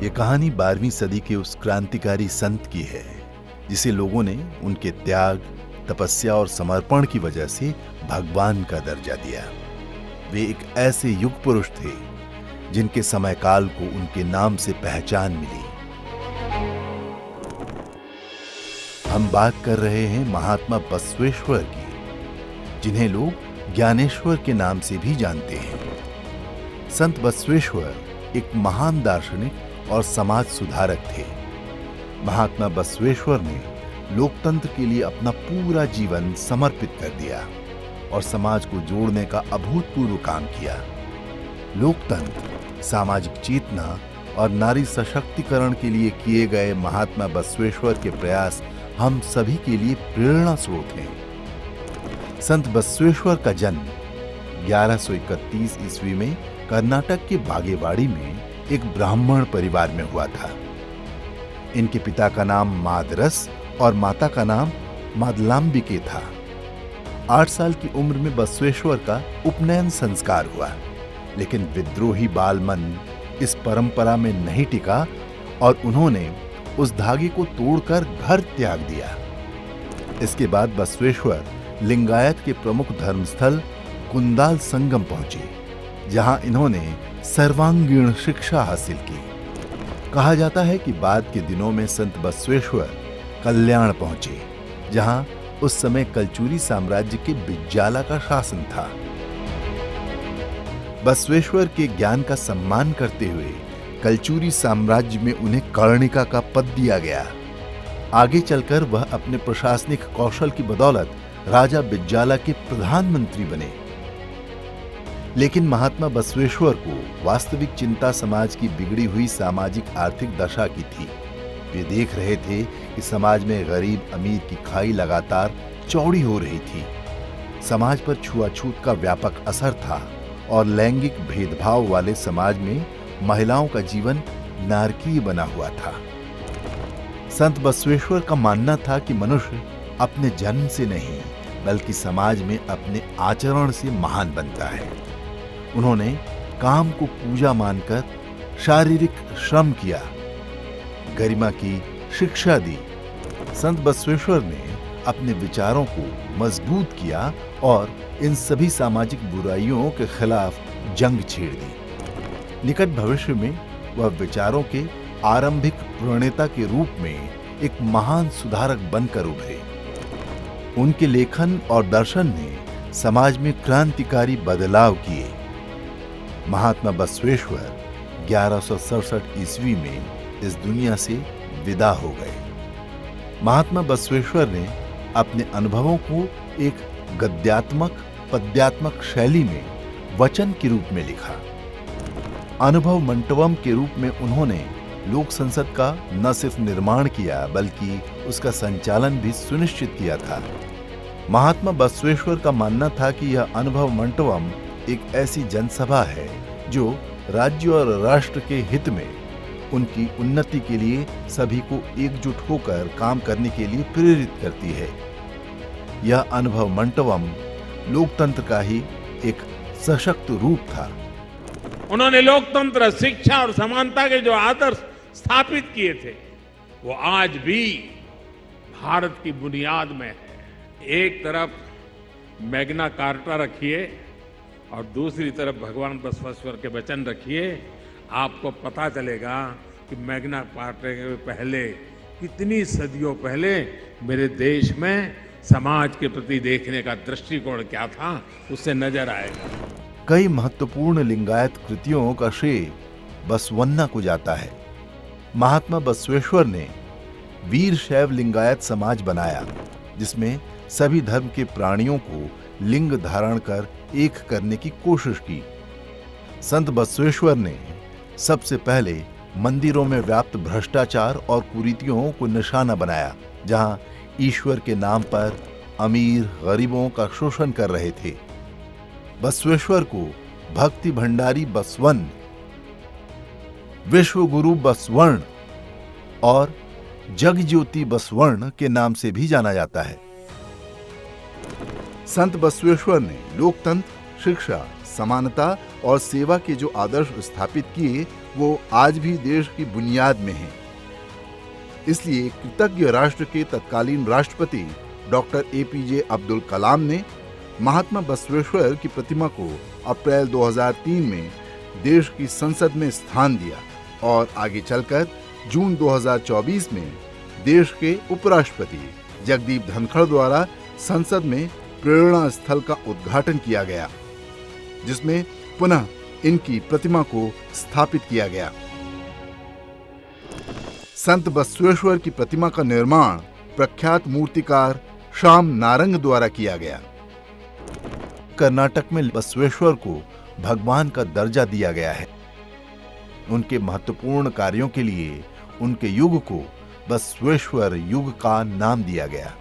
ये कहानी 12वीं सदी के उस क्रांतिकारी संत की है जिसे लोगों ने उनके त्याग, तपस्या और समर्पण की वजह से भगवान का दर्जा दिया। वे एक ऐसे युग पुरुष थे जिनके समय काल को उनके नाम से पहचान मिली। हम बात कर रहे हैं महात्मा बसवेश्वर की, जिन्हें लोग ज्ञानेश्वर के नाम से भी जानते हैं। संत बसवेश्वर एक महान दार्शनिक और समाज सुधारक थे। महात्मा बसवेश्वर ने लोकतंत्र के लिए अपना पूरा जीवन समर्पित कर दिया और समाज को जोड़ने का अभूतपूर्व काम किया। लोकतंत्र, सामाजिक चेतना और नारी सशक्तिकरण के लिए किए गए महात्मा बसवेश्वर के प्रयास हम सभी के लिए प्रेरणा स्रोत हैं। संत बसवेश्वर का जन्म 1131 ईस्वी में कर्नाटक के बागेवाड़ी में एक ब्राह्मण परिवार में हुआ था। इनके पिता का नाम मादरस और माता का नाम मादलांबिके था। 8 साल की उम्र में बसवेश्वर का उपनयन संस्कार हुआ, लेकिन विद्रोही बाल मन इस परंपरा में नहीं टिका और उन्होंने उस धागे को तोड़कर घर त्याग दिया। इसके बाद बसवेश्वर लिंगायत के प्रमुख धर्मस्थल कुंदाल संगम पहुंचे, जहां इन्होंने सर्वांगीण शिक्षा हासिल की। कहा जाता है कि बाद के दिनों में संत बसवेश्वर कल्याण पहुंचे, जहां उस समय कलचुरी साम्राज्य के बिज्जाला का शासन था। बसवेश्वर के ज्ञान का सम्मान करते हुए कलचुरी साम्राज्य में उन्हें कर्णिका का पद दिया गया। आगे चलकर वह अपने प्रशासनिक कौशल की बदौलत राजा बिज्जाला के प्रधानमंत्री बने। लेकिन महात्मा बसवेश्वर को वास्तविक चिंता समाज की बिगड़ी हुई सामाजिक आर्थिक दशा की थी। वे देख रहे थे कि समाज में गरीब अमीर की खाई लगातार चौड़ी हो रही थी। समाज पर छुआछूत का व्यापक असर था और लैंगिक भेदभाव वाले समाज में महिलाओं का जीवन नारकीय बना हुआ था। संत बसवेश्वर का मानना था कि मनुष्य अपने जन्म से नहीं बल्कि समाज में अपने आचरण से महान बनता है। उन्होंने काम को पूजा मानकर शारीरिक श्रम किया, गरिमा की शिक्षा दी। संत बसवेश्वर ने अपने विचारों को मजबूत किया और इन सभी सामाजिक बुराइयों के खिलाफ जंग छेड़ दी। निकट भविष्य में वह विचारों के आरंभिक प्रणेता के रूप में एक महान सुधारक बनकर उभरे। उनके लेखन और दर्शन ने समाज में क्रांतिकारी बदलाव किए। महात्मा बसवेश्वर 1167 ईस्वी में इस दुनिया से विदा हो गए। महात्मा बसवेश्वर ने अपने अनुभवों को एक गद्यात्मक पद्यात्मक शैली में वचन के रूप में लिखा। अनुभव मंटवम के रूप में उन्होंने लोक संसद का न सिर्फ निर्माण किया बल्कि उसका संचालन भी सुनिश्चित किया था। महात्मा बसवेश्वर का मानना था कि यह अनुभव मंटवम एक ऐसी जनसभा है जो राज्य और राष्ट्र के हित में उनकी उन्नति के लिए सभी को एकजुट होकर काम करने के लिए प्रेरित करती है। यह अनुभव मंटवम लोकतंत्र का ही एक सशक्त रूप था। उन्होंने लोकतंत्र, शिक्षा और समानता के जो आदर्श स्थापित किए थे वो आज भी भारत की बुनियाद में है। एक तरफ मैग्ना कार्टा रखिए और दूसरी तरफ भगवान बसवेश्वर के वचन रखिए, आपको पता चलेगा कि मैग्ना कार्टा के पहले कितनी सदियों पहले मेरे देश में समाज के प्रति देखने का दृष्टिकोण क्या था, उससे नजर आएगा। कई महत्वपूर्ण लिंगायत कृतियों का श्रेय बसवन्ना को जाता है। महात्मा बसवेश्वर ने वीर शैव लिंगायत समाज बनाया, जिसमें सभी धर्म के प्राणियों को लिंग धारण कर एक करने की कोशिश की। संत बसवेश्वर ने सबसे पहले मंदिरों में व्याप्त भ्रष्टाचार और कुरीतियों को निशाना बनाया, जहां ईश्वर के नाम पर अमीर गरीबों का शोषण कर रहे थे। बसवेश्वर को भक्ति भंडारी बसवन, विश्व गुरु बसवर्ण और जगज्योति बसवर्ण के नाम से भी जाना जाता है। संत बसवेश्वर ने लोकतंत्र, शिक्षा, समानता और सेवा के जो आदर्श स्थापित किए वो आज भी देश की बुनियाद में है। इसलिए कृतज्ञ राष्ट्र के तत्कालीन राष्ट्रपति डॉक्टर एपीजे अब्दुल कलाम ने महात्मा बसवेश्वर की प्रतिमा को अप्रैल 2003 में देश की संसद में स्थान दिया और आगे चलकर जून 2024 में देश के उपराष्ट्रपति जगदीप धनखड़ द्वारा संसद में प्रेरणा स्थल का उद्घाटन किया गया, जिसमें पुनः इनकी प्रतिमा को स्थापित किया गया। संत बसवेश्वर की प्रतिमा का निर्माण प्रख्यात मूर्तिकार श्याम नारंग द्वारा किया गया। कर्नाटक में बसवेश्वर को भगवान का दर्जा दिया गया है। उनके महत्वपूर्ण कार्यों के लिए उनके युग को बसवेश्वर युग का नाम दिया गया।